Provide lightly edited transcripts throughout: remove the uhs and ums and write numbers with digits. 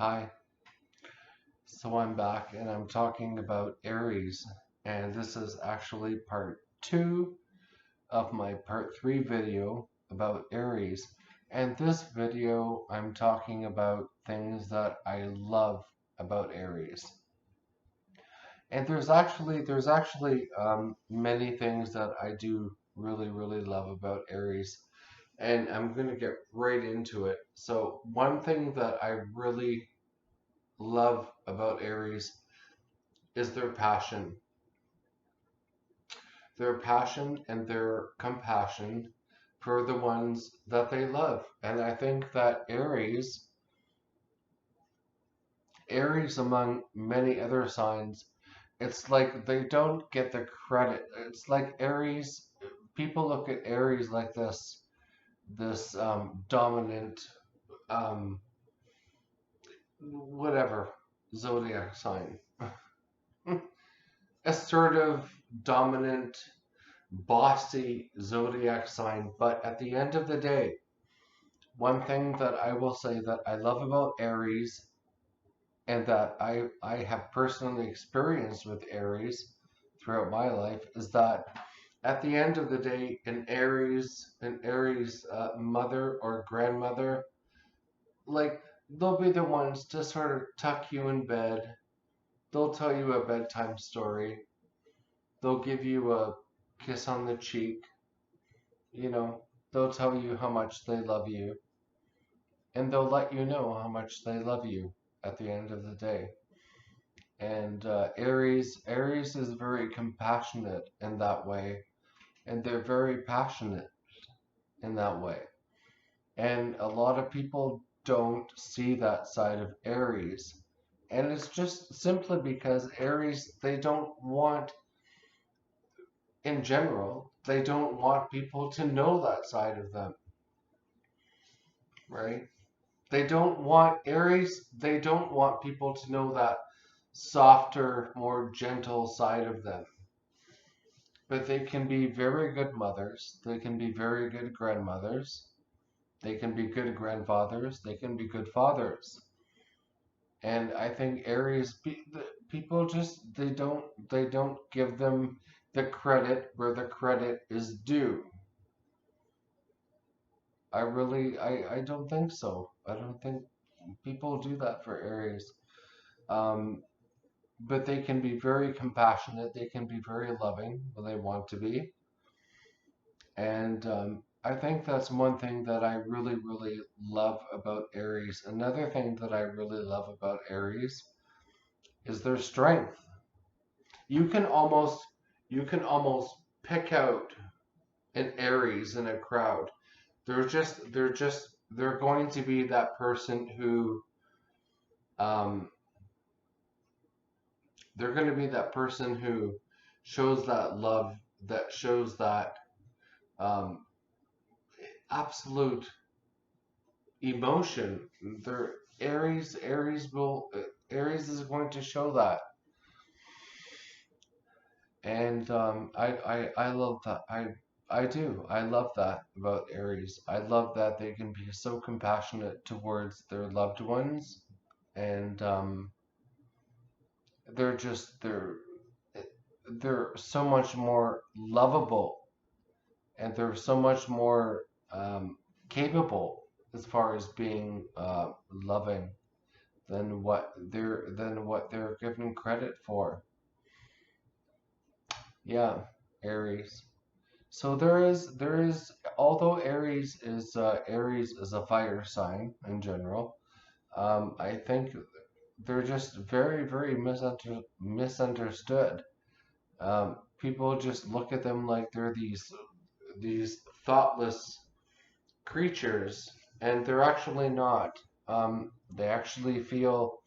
Hi, so I'm back and I'm talking about Aries, and this is actually part two of my part three video about Aries. And this video, I'm talking about things that I love about Aries. And there's actually many things that I do really love about Aries, and I'm gonna get right into it. So one thing that I really love about Aries is their passion and their compassion for the ones that they love. And I think that Aries among many other signs, it's like they don't get the credit. It's like Aries, people look at Aries like this dominant, um, whatever, zodiac sign. Assertive, dominant, bossy zodiac sign. But at the end of the day, one thing that I will say that I love about Aries and that I have personally experienced with Aries throughout my life is that at the end of the day, an Aries mother or grandmother, like they'll be the ones to sort of tuck you in bed. They'll tell you a bedtime story. They'll give you a kiss on the cheek. You know, they'll tell you how much they love you, and they'll let you know how much they love you at the end of the day. And Aries is very compassionate in that way, and they're very passionate in that way. And a lot of people don't see that side of Aries. And it's just simply because Aries, they don't want, in general, they don't want people to know that side of them, right? They don't want people to know that softer, more gentle side of them. But they can be very good mothers. They can be very good grandmothers. They can be good grandfathers. They can be good fathers. And I think people just they don't give them the credit where the credit is due. I don't think so. I don't think people do that for Aries. Um, but they can be very compassionate. They can be very loving when they want to be. And I think that's one thing that I really love about Aries. Another thing that I really love about Aries is their strength. You can almost you can almost pick out an Aries in a crowd. They're going to be that person who um, they're going to be that person who shows that love, that shows that um, absolute emotion. They're Aries is going to show that, and I love that. I do. I love that about Aries. I love that they can be so compassionate towards their loved ones, and they're just they're so much more lovable, and they're so much more capable as far as being loving than what they're given credit for. Yeah, Aries. So there is although Aries is a fire sign in general, I think they're just very misunderstood. People just look at them like they're these thoughtless creatures, and they're actually not. They actually feel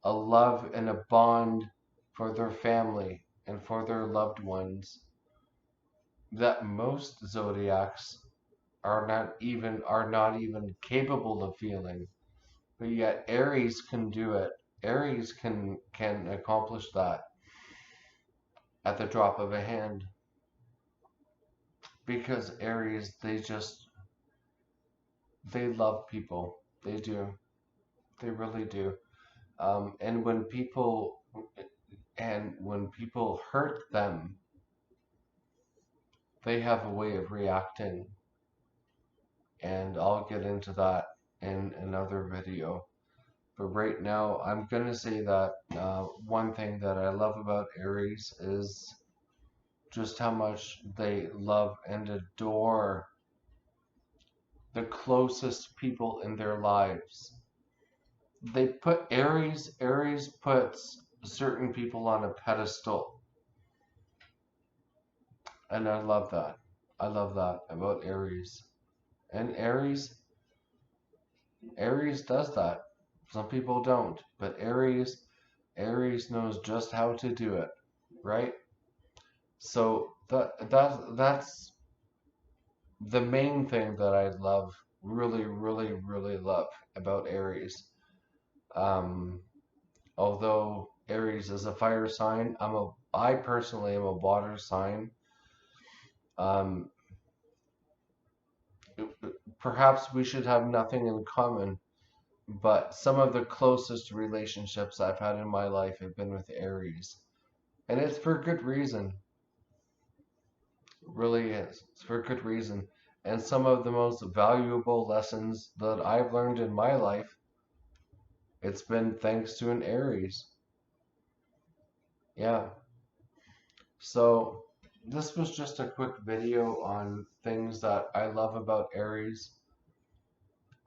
a love and a bond for their family and for their loved ones that most zodiacs are not even capable of feeling. But yet Aries can do it. Aries can accomplish that at the drop of a hand because Aries they love people. They do. They really do. And when people hurt them, they have a way of reacting, and I'll get into that in another video. But right now, I'm gonna say that one thing that I love about Aries is just how much they love and adore the closest people in their lives. They put Aries puts certain people on a pedestal, and I love that. I love that about Aries. And Aries does that. Some people don't, but Aries knows just how to do it, right? So that's the main thing that I love, really, really, really love about Aries. Um, Although Aries is a fire sign, I personally am a water sign. Um, Perhaps we should have nothing in common, but some of the closest relationships I've had in my life have been with Aries. And it's for good reason. It really is. It's for good reason. And some of the most valuable lessons that I've learned in my life, it's been thanks to an Aries. Yeah. So this was just a quick video on things that I love about Aries.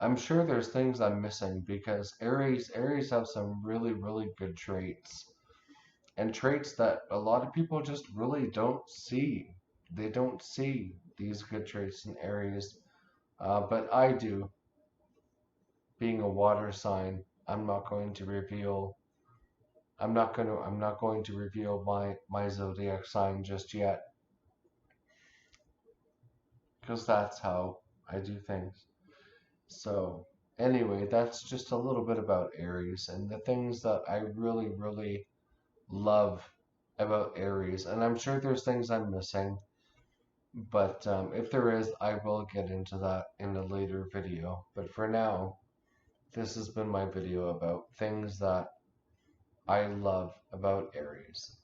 I'm sure there's things I'm missing because Aries have some really, really good traits, and traits that a lot of people just really don't see. They don't see these good traits in Aries, but I do. Being a water sign, I'm not going to reveal. I'm not going to reveal my zodiac sign just yet, because that's how I do things. So anyway, that's just a little bit about Aries and the things that I really, really love about Aries. And I'm sure there's things I'm missing, but if there is, I will get into that in a later video. But for now, this has been my video about things that I love about Aries.